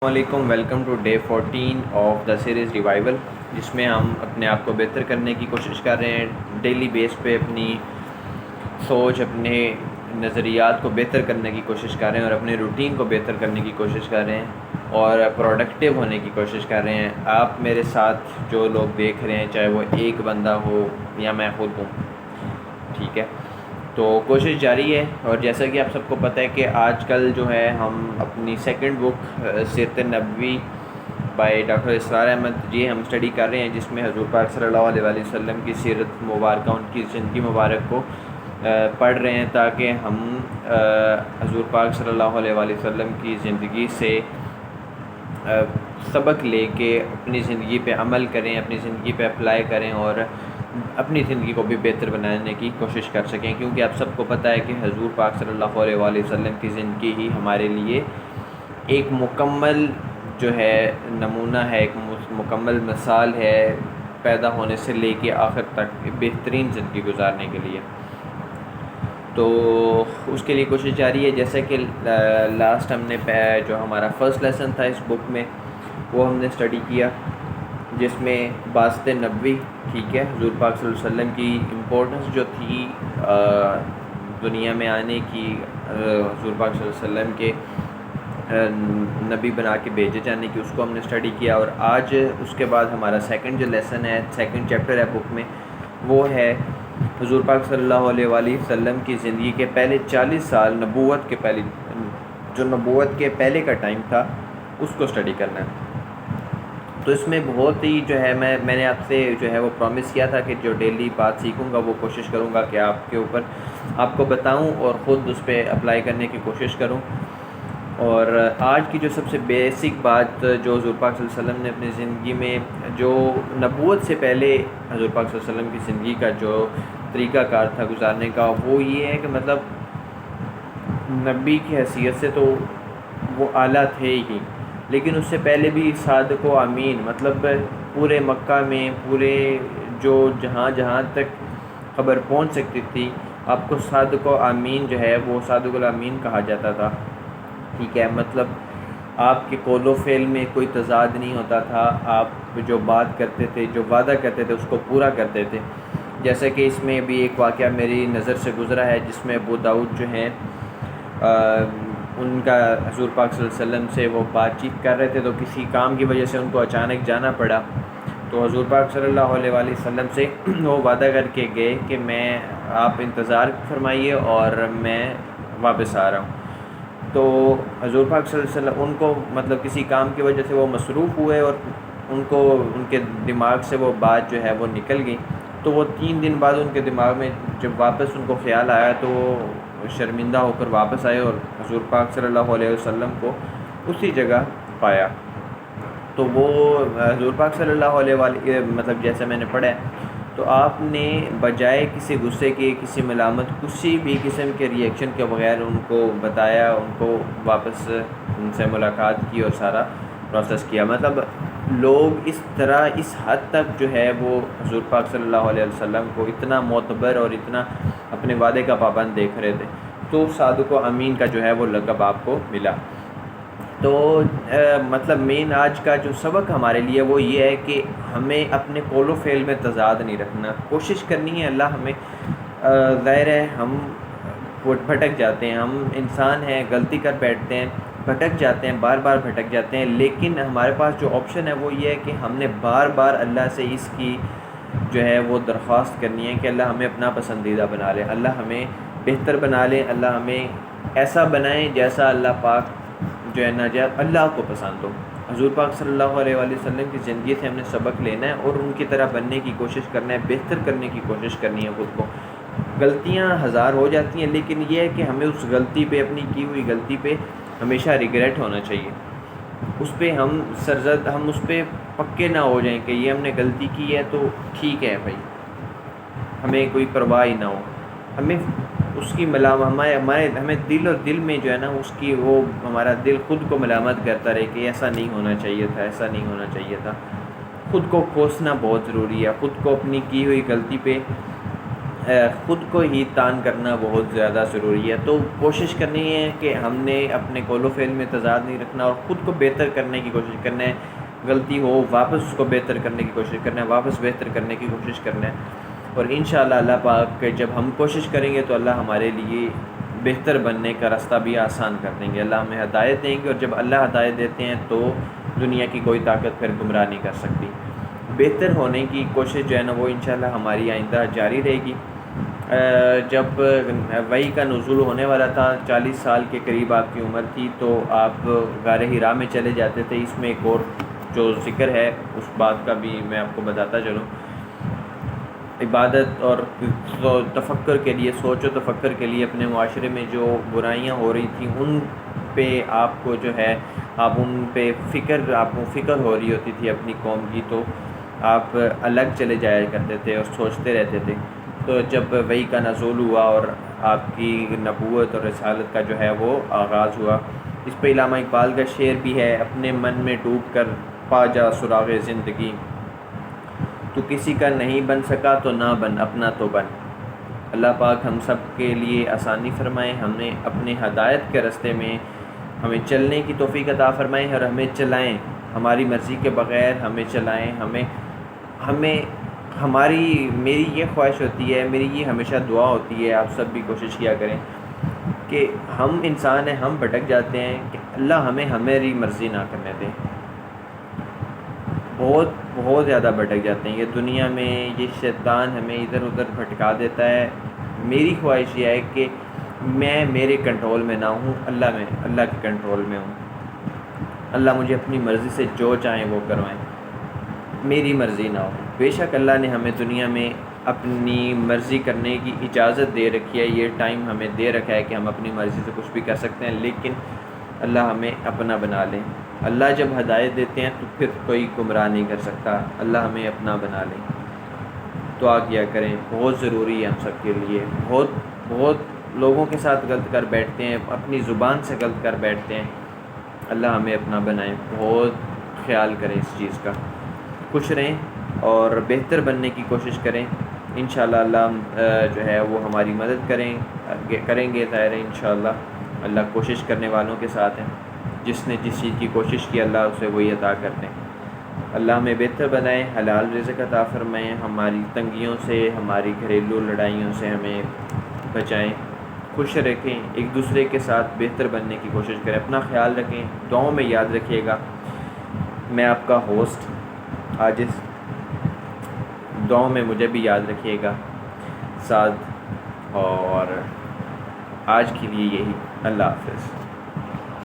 السلام علیکم، welcome to day 14 of the series revival, جس میں ہم اپنے آپ کو بہتر کرنے کی کوشش کر رہے ہیں. ڈیلی بیس پہ اپنی سوچ، اپنے نظریات کو بہتر کرنے کی کوشش کر رہے ہیں اور اپنے روٹین کو بہتر کرنے کی کوشش کر رہے ہیں اور پروڈکٹیو ہونے کی کوشش کر رہے ہیں. آپ میرے ساتھ جو لوگ دیکھ رہے ہیں، چاہے وہ ایک بندہ ہو یا میں خود ہوں، ٹھیک ہے، تو کوشش جاری ہے. اور جیسا کہ آپ سب کو پتہ ہے کہ آج کل جو ہے ہم اپنی سیکنڈ بک سیرت نبوی بائی ڈاکٹر اسرار احمد جی ہم اسٹڈی کر رہے ہیں، جس میں حضور پاک صلی اللہ علیہ وسلم کی سیرت مبارکہ، ان کی زندگی مبارک کو پڑھ رہے ہیں، تاکہ ہم حضور پاک صلی اللہ علیہ وسلم کی زندگی سے سبق لے کے اپنی زندگی پہ عمل کریں، اپنی زندگی پہ اپلائی کریں اور اپنی زندگی کو بھی بہتر بنانے کی کوشش کر سکیں. کیونکہ آپ سب کو پتہ ہے کہ حضور پاک صلی اللہ علیہ وسلم کی زندگی ہی ہمارے لیے ایک مکمل جو ہے نمونہ ہے، ایک مکمل مثال ہے، پیدا ہونے سے لے کے آخر تک بہترین زندگی گزارنے کے لیے. تو اس کے لیے کوشش جاری ہے. جیسے کہ لاسٹ ہم نے جو ہمارا فرسٹ لیسن تھا اس بک میں، وہ ہم نے اسٹڈی کیا، جس میں باسط نبوی، ٹھیک ہے، حضور پاک صلی اللہ علیہ وسلم کی امپورٹنس جو تھی دنیا میں آنے کی، حضور پاک صلی اللہ علیہ وسلم کے نبی بنا کے بھیجے جانے کی، اس کو ہم نے اسٹڈی کیا. اور آج اس کے بعد ہمارا سیکنڈ جو لیسن ہے، سیکنڈ چیپٹر ہے بک میں، وہ ہے حضور پاک صلی اللہ علیہ وسلم کی زندگی کے پہلے 40 سال، نبوت کے پہلی جو نبوت کے پہلے کا ٹائم تھا، اس کو اسٹڈی کرنا ہے. تو اس میں بہت ہی جو ہے میں نے آپ سے جو ہے وہ پرومس کیا تھا کہ جو ڈیلی بات سیکھوں گا وہ کوشش کروں گا کہ آپ کے اوپر آپ کو بتاؤں اور خود اس پہ اپلائی کرنے کی کوشش کروں. اور آج کی جو سب سے بیسک بات جو حضور پاک صلی اللہ علیہ وسلم نے اپنی زندگی میں، جو نبوت سے پہلے حضور پاک صلی اللہ علیہ وسلم کی زندگی کا جو طریقہ کار تھا گزارنے کا، وہ یہ ہے کہ مطلب نبی کی حیثیت سے تو وہ اعلیٰ تھے ہی، لیکن اس سے پہلے بھی صادق و امین، مطلب پورے مکہ میں، پورے جو جہاں تک خبر پہنچ سکتی تھی، آپ کو صادق و امین جو ہے وہ صادق الامین کہا جاتا تھا. ٹھیک ہے، مطلب آپ کے قول و فعل میں کوئی تضاد نہیں ہوتا تھا، آپ جو بات کرتے تھے، جو وعدہ کرتے تھے، اس کو پورا کرتے تھے. جیسے کہ اس میں بھی ایک واقعہ میری نظر سے گزرا ہے، جس میں ابو داؤد جو ہیں، ان کا حضور پاک صلی اللہ علیہ وسلم سے وہ بات چیت کر رہے تھے، تو کسی کام کی وجہ سے ان کو اچانک جانا پڑا. تو حضور پاک صلی اللہ علیہ وسلم سے وہ وعدہ کر کے گئے کہ آپ انتظار فرمائیے اور میں واپس آ رہا ہوں. تو حضور پاک صلی اللہ علیہ وسلم ان کو مطلب کسی کام کی وجہ سے وہ مصروف ہوئے اور ان کو ان کے دماغ سے وہ بات جو ہے وہ نکل گئی. تو وہ 3 دن بعد ان کے دماغ میں جب واپس ان کو خیال آیا، تو وہ شرمندہ ہو کر واپس آئے اور حضور پاک صلی اللہ علیہ وسلم کو اسی جگہ پایا. تو وہ حضور پاک صلی اللہ علیہ مطلب جیسے میں نے پڑھا ہے، تو آپ نے بجائے کسی غصے کے، کسی ملامت، کسی بھی قسم کے ریئیکشن کے بغیر ان کو بتایا، ان کو واپس ان سے ملاقات کی اور سارا پروسیس کیا. مطلب لوگ اس طرح اس حد تک جو ہے وہ حضور پاک صلی اللہ علیہ وسلم کو اتنا معتبر اور اتنا اپنے وعدے کا پابند دیکھ رہے تھے. تو صادق و امین کا جو ہے وہ لقب آپ کو ملا. تو مطلب مین آج کا جو سبق ہمارے لیے وہ یہ ہے کہ ہمیں اپنے قول و فعل میں تضاد نہیں رکھنا، کوشش کرنی ہے. اللہ ہمیں ظاہر ہے ہم بھٹک جاتے ہیں، ہم انسان ہیں، غلطی کر بیٹھتے ہیں، بھٹک جاتے ہیں، بار بار بھٹک جاتے ہیں، لیکن ہمارے پاس جو آپشن ہے وہ یہ ہے کہ ہم نے بار بار اللہ سے اس کی جو ہے وہ درخواست کرنی ہے کہ اللہ ہمیں اپنا پسندیدہ بنا لے، اللہ ہمیں بہتر بنا لے، اللہ ہمیں ایسا بنائیں جیسا اللہ پاک جو ہے ناجائز اللہ کو پسند ہو. حضور پاک صلی اللہ علیہ وسلم کی زندگی سے ہم نے سبق لینا ہے اور ان کی طرح بننے کی کوشش کرنا ہے، بہتر کرنے کی کوشش کرنی ہے خود کو. غلطیاں ہزار ہو جاتی ہیں، لیکن یہ ہے کہ ہمیں اس غلطی پہ، اپنی کی ہوئی غلطی پہ ہمیشہ ریگریٹ ہونا چاہیے. اس پہ ہم ہم اس پہ پکے نہ ہو جائیں کہ یہ ہم نے غلطی کی ہے تو ٹھیک ہے بھائی، ہمیں کوئی پرواہ ہی نہ ہو. ہمیں اس کی ہمیں دل میں جو ہے نا اس کی وہ ہمارا دل خود کو ملامت کرتا رہے کہ ایسا نہیں ہونا چاہیے تھا، ایسا نہیں ہونا چاہیے تھا. خود کو کوسنا بہت ضروری ہے، خود کو اپنی کی ہوئی غلطی پہ خود کو ہی تان کرنا بہت زیادہ ضروری ہے. تو کوشش کرنی ہے کہ ہم نے اپنے قول و فعل میں تضاد نہیں رکھنا اور خود کو بہتر کرنے کی کوشش کرنا ہے. غلطی ہو واپس اس کو بہتر کرنے کی کوشش کرنا ہے, واپس بہتر کرنے کی کوشش کرنا ہے. اور انشاءاللہ اللہ پاک جب ہم کوشش کریں گے تو اللہ ہمارے لیے بہتر بننے کا راستہ بھی آسان کر دیں گے. اللہ ہمیں ہدایت دیں گے, اور جب اللہ ہدایت دیتے ہیں تو دنیا کی کوئی طاقت پھر گمراہ نہیں کر سکتی. بہتر ہونے کی کوشش جو ہے نا وہ انشاءاللہ ہماری آئندہ جاری رہے گی. جب وحی کا نزول ہونے والا تھا 40 سال کے قریب آپ کی عمر تھی, تو آپ غار حرا میں چلے جاتے تھے. اس میں ایک اور جو ذکر ہے اس بات کا بھی میں آپ کو بتاتا چلوں. عبادت اور تفکر کے لیے, سوچ و تفکر کے لیے اپنے معاشرے میں جو برائیاں ہو رہی تھیں ان پہ آپ کو جو ہے آپ ان پہ آپ کو فکر ہو رہی ہوتی تھی اپنی قوم کی, تو آپ الگ چلے جایا کرتے تھے اور سوچتے رہتے تھے. تو جب وحی کا نزول ہوا اور آپ کی نبوت اور رسالت کا جو ہے وہ آغاز ہوا, اس پہ علامہ اقبال کا شعر بھی ہے, اپنے من میں ڈوب کر پا جا سراغ زندگی, تو کسی کا نہیں بن سکا تو نہ بن, اپنا تو بن. اللہ پاک ہم سب کے لیے آسانی فرمائے, ہمیں اپنے ہدایت کے راستے میں ہمیں چلنے کی توفیق عطا فرمائے اور ہمیں چلائیں, ہماری مرضی کے بغیر ہمیں چلائیں. میری یہ خواہش ہوتی ہے, میری یہ ہمیشہ دعا ہوتی ہے, آپ سب بھی کوشش کیا کریں کہ ہم انسان ہیں, ہم بھٹک جاتے ہیں, کہ اللہ ہمیں ہماری مرضی نہ کرنے دے. بہت زیادہ بھٹک جاتے ہیں یہ دنیا میں, یہ شیطان ہمیں ادھر ادھر بھٹکا دیتا ہے. میری خواہش یہ ہے کہ میں میرے کنٹرول میں نہ ہوں, اللہ کے کنٹرول میں ہوں. اللہ مجھے اپنی مرضی سے جو چاہیں وہ کروائیں, میری مرضی نہ ہو. بے شک اللہ نے ہمیں دنیا میں اپنی مرضی کرنے کی اجازت دے رکھی ہے, یہ ٹائم ہمیں دے رکھا ہے کہ ہم اپنی مرضی سے کچھ بھی کر سکتے ہیں, لیکن اللہ ہمیں اپنا بنا لیں. اللہ جب ہدایت دیتے ہیں تو پھر کوئی گمراہ نہیں کر سکتا. اللہ ہمیں اپنا بنا لیں. دعا کیا کریں, بہت ضروری ہے ہم سب کے لیے. بہت لوگوں کے ساتھ غلط کر بیٹھتے ہیں, اپنی زبان سے غلط کر بیٹھتے ہیں. اللہ ہمیں اپنا بنائے. بہت خیال کریں اس چیز کا. خوش رہیں اور بہتر بننے کی کوشش کریں. انشاءاللہ اللہ جو ہے وہ ہماری مدد کریں گے. ظاہر ہے انشاءاللہ اللہ کوشش کرنے والوں کے ساتھ ہیں. جس نے جس چیز کی کوشش کی اللہ اسے وہی عطا کرتے ہیں. اللہ ہمیں بہتر بنائیں, حلال رزق عطا فرمائیں, ہماری تنگیوں سے, ہماری گھریلو لڑائیوں سے ہمیں بچائیں. خوش رکھیں, ایک دوسرے کے ساتھ بہتر بننے کی کوشش کریں. اپنا خیال رکھیں. دعاؤں میں یاد رکھیے گا, میں آپ کا ہوسٹ عاجز, دعاؤں میں مجھے بھی یاد رکھیے گا ساتھ. اور آج کے لیے یہی. اللہ حافظ.